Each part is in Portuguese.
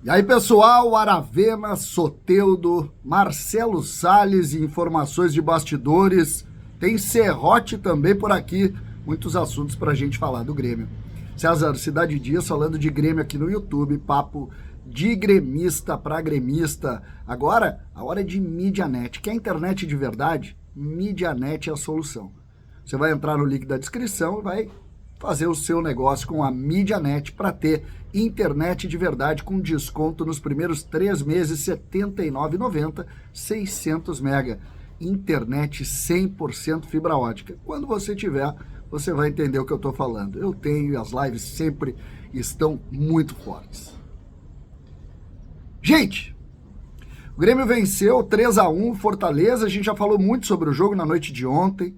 E aí, pessoal, Aravena, Soteldo, Marcelo Salles e informações de bastidores. Tem Serrote também por aqui. Muitos assuntos pra gente falar do Grêmio. César, Cidade Dias falando de Grêmio aqui no YouTube. Papo de gremista pra gremista. Agora, a hora é de MediaNet. Quer internet de verdade? MediaNet é a solução. Você vai entrar no link da descrição e vai fazer o seu negócio com a MediaNet para ter internet de verdade com desconto nos primeiros 3 meses, R$ 79,90, 600 mega. Internet 100% fibra ótica. Quando você tiver, você vai entender o que eu estou falando. Eu tenho e as lives sempre estão muito fortes. Gente, o Grêmio venceu 3-1 Fortaleza. A gente já falou muito sobre o jogo na noite de ontem.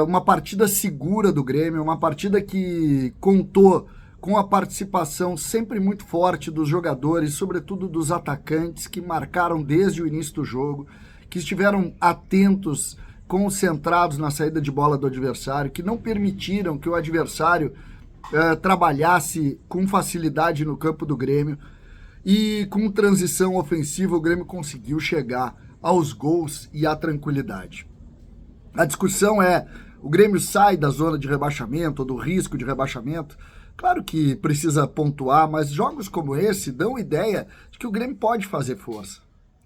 Uma partida segura do Grêmio, uma partida que contou com a participação sempre muito forte dos jogadores, sobretudo dos atacantes, que marcaram desde o início do jogo, que estiveram atentos, concentrados na saída de bola do adversário, que não permitiram que o adversário trabalhasse com facilidade no campo do Grêmio. E com transição ofensiva, o Grêmio conseguiu chegar aos gols e à tranquilidade. A discussão é, o Grêmio sai da zona de rebaixamento, ou do risco de rebaixamento? Claro que precisa pontuar, mas jogos como esse dão ideia de que o Grêmio pode fazer força.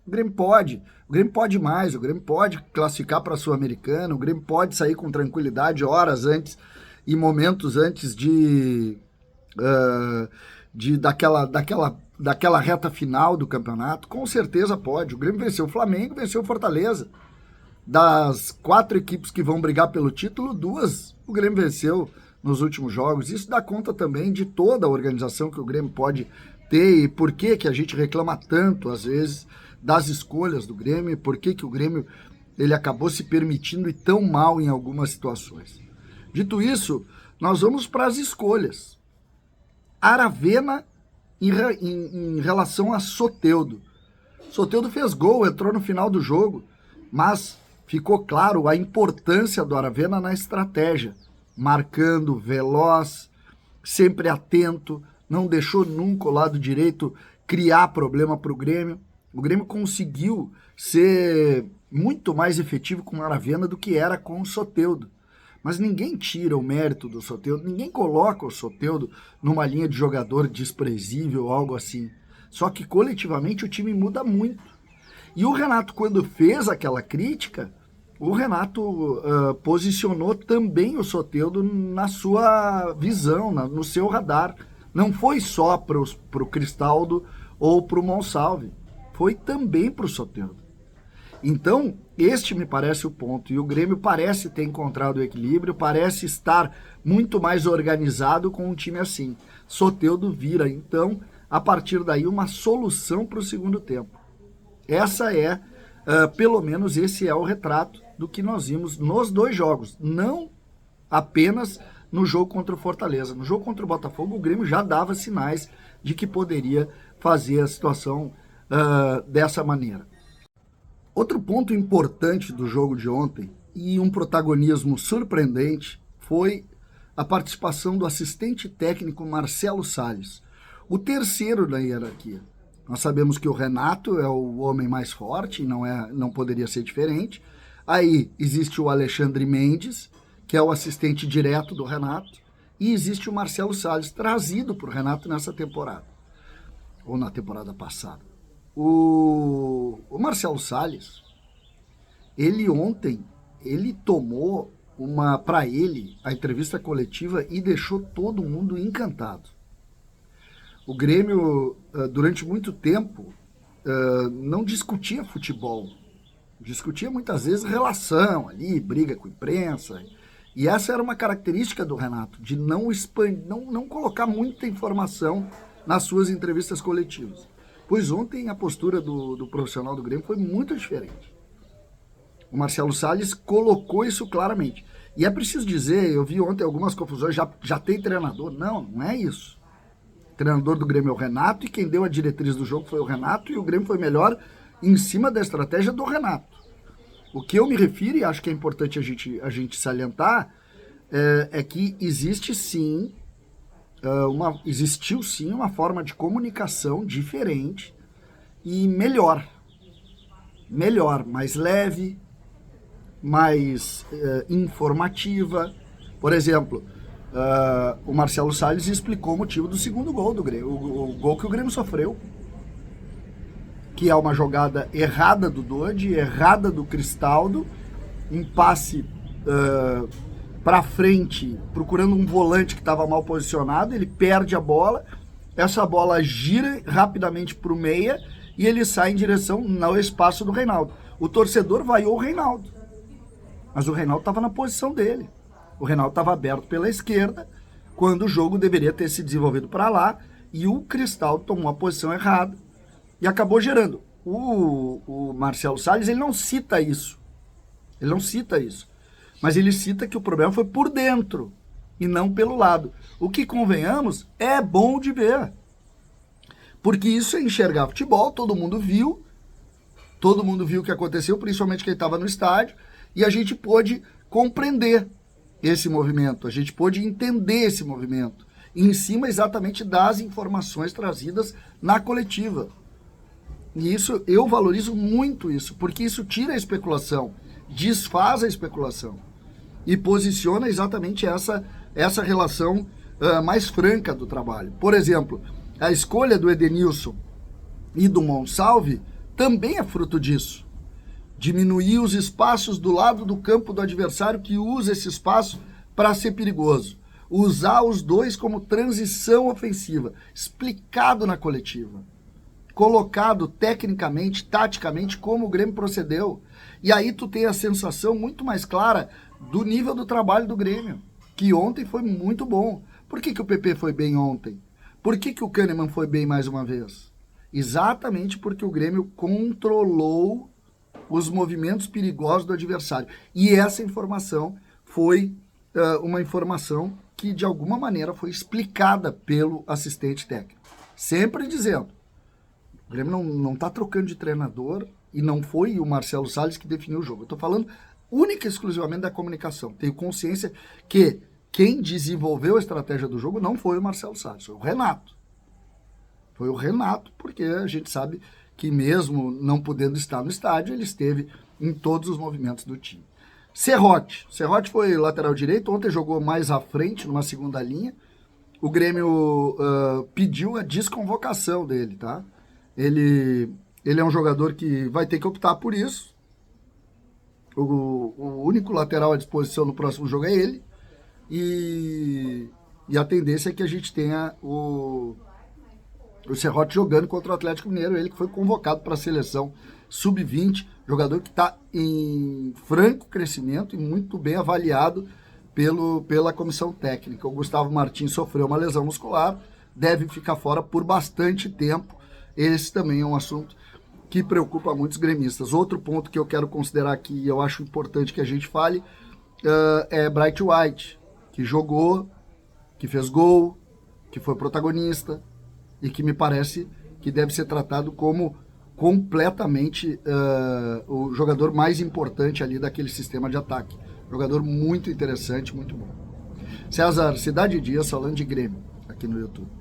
O Grêmio pode mais, o Grêmio pode classificar para a Sul-Americana, o Grêmio pode sair com tranquilidade horas antes e momentos antes daquela reta final do campeonato. Com certeza pode. O Grêmio venceu o Flamengo, venceu o Fortaleza. Das 4 equipes que vão brigar pelo título, 2 o Grêmio venceu nos últimos jogos. Isso dá conta também de toda a organização que o Grêmio pode ter e por que a gente reclama tanto, às vezes, das escolhas do Grêmio e por que o Grêmio ele acabou se permitindo ir tão mal em algumas situações. Dito isso, nós vamos para as escolhas. Aravena em relação a Soteldo. Soteldo fez gol, entrou no final do jogo, mas ficou claro a importância do Aravena na estratégia, marcando, veloz, sempre atento, não deixou nunca o lado direito criar problema para o Grêmio. O Grêmio conseguiu ser muito mais efetivo com o Aravena do que era com o Soteldo. Mas ninguém tira o mérito do Soteldo, ninguém coloca o Soteldo numa linha de jogador desprezível ou algo assim. Só que coletivamente o time muda muito. E o Renato, quando fez aquela crítica, o Renato posicionou também o Soteldo na sua visão, no seu radar. Não foi só para o Cristaldo ou para o Monsalve, foi também para o Soteldo. Então, este me parece o ponto. E o Grêmio parece ter encontrado o equilíbrio, parece estar muito mais organizado com um time assim. Soteldo vira, então, a partir daí, uma solução para o segundo tempo. Essa é, pelo menos esse é o retrato do que nós vimos nos 2 jogos, não apenas no jogo contra o Fortaleza. No jogo contra o Botafogo, o Grêmio já dava sinais de que poderia fazer a situação dessa maneira. Outro ponto importante do jogo de ontem, e um protagonismo surpreendente, foi a participação do assistente técnico Marcelo Salles, o terceiro da hierarquia. Nós sabemos que o Renato é o homem mais forte, não poderia ser diferente. Aí existe o Alexandre Mendes, que é o assistente direto do Renato, e existe o Marcelo Salles, trazido por Renato nessa temporada, ou na temporada passada. O Marcelo Salles, ele ontem, ele tomou para ele a entrevista coletiva e deixou todo mundo encantado. O Grêmio, durante muito tempo, não discutia futebol. Discutia muitas vezes relação ali, briga com a imprensa. E essa era uma característica do Renato, de não colocar muita informação nas suas entrevistas coletivas. Pois ontem a postura do profissional do Grêmio foi muito diferente. O Marcelo Salles colocou isso claramente. E é preciso dizer, eu vi ontem algumas confusões, já tem treinador. Não é isso. O treinador do Grêmio é o Renato e quem deu a diretriz do jogo foi o Renato e o Grêmio foi melhor em cima da estratégia do Renato. O que eu me refiro, e acho que é importante a gente salientar, é que existe sim existiu sim uma forma de comunicação diferente e melhor, mais leve, mais informativa. Por exemplo, o Marcelo Salles explicou o motivo do segundo gol do Grêmio, o gol que o Grêmio sofreu, que é uma jogada errada do Dodi, errada do Cristaldo, um passe para frente, procurando um volante que estava mal posicionado, ele perde a bola, essa bola gira rapidamente para o meia e ele sai em direção ao espaço do Reinaldo. O torcedor vaiou o Reinaldo, mas o Reinaldo estava na posição dele. O Reinaldo estava aberto pela esquerda, quando o jogo deveria ter se desenvolvido para lá, e o Cristaldo tomou a posição errada e acabou gerando. O Marcelo Salles, ele não cita isso. Mas ele cita que o problema foi por dentro e não pelo lado. O que, convenhamos, é bom de ver. Porque isso é enxergar futebol, todo mundo viu o que aconteceu, principalmente quem estava no estádio, e a gente pôde compreender esse movimento, a gente pôde entender esse movimento, em cima exatamente das informações trazidas na coletiva. E isso, eu valorizo muito isso, porque isso tira a especulação, desfaz a especulação e posiciona exatamente essa relação mais franca do trabalho. Por exemplo, a escolha do Edenilson e do Monsalve também é fruto disso. Diminuir os espaços do lado do campo do adversário que usa esse espaço para ser perigoso. Usar os dois como transição ofensiva, explicado na coletiva. Colocado tecnicamente, taticamente, como o Grêmio procedeu. E aí tu tem a sensação muito mais clara do nível do trabalho do Grêmio, que ontem foi muito bom. Por que o PP foi bem ontem? Por que o Kahneman foi bem mais uma vez? Exatamente porque o Grêmio controlou os movimentos perigosos do adversário. E essa informação foi uma informação que, de alguma maneira, foi explicada pelo assistente técnico. Sempre dizendo, o Grêmio não está trocando de treinador e não foi o Marcelo Salles que definiu o jogo. Eu estou falando única e exclusivamente da comunicação. Tenho consciência que quem desenvolveu a estratégia do jogo não foi o Marcelo Salles, foi o Renato. Foi o Renato, porque a gente sabe que mesmo não podendo estar no estádio, ele esteve em todos os movimentos do time. Serrote foi lateral direito, ontem jogou mais à frente, numa segunda linha. O Grêmio pediu a desconvocação dele, tá? Ele é um jogador que vai ter que optar por isso. O único lateral à disposição no próximo jogo é ele. E a tendência é que a gente tenha o Serrote jogando contra o Atlético Mineiro, ele que foi convocado para a seleção sub-20, jogador que está em franco crescimento e muito bem avaliado pela comissão técnica. O Gustavo Martins sofreu uma lesão muscular, deve ficar fora por bastante tempo. Esse também é um assunto que preocupa muitos gremistas. Outro ponto que eu quero considerar aqui, e eu acho importante que a gente fale, é Bright White, que jogou, que fez gol, que foi protagonista, e que me parece que deve ser tratado como completamente o jogador mais importante ali daquele sistema de ataque. Jogador muito interessante, muito bom. César, Cidade Dias falando de Grêmio aqui no YouTube.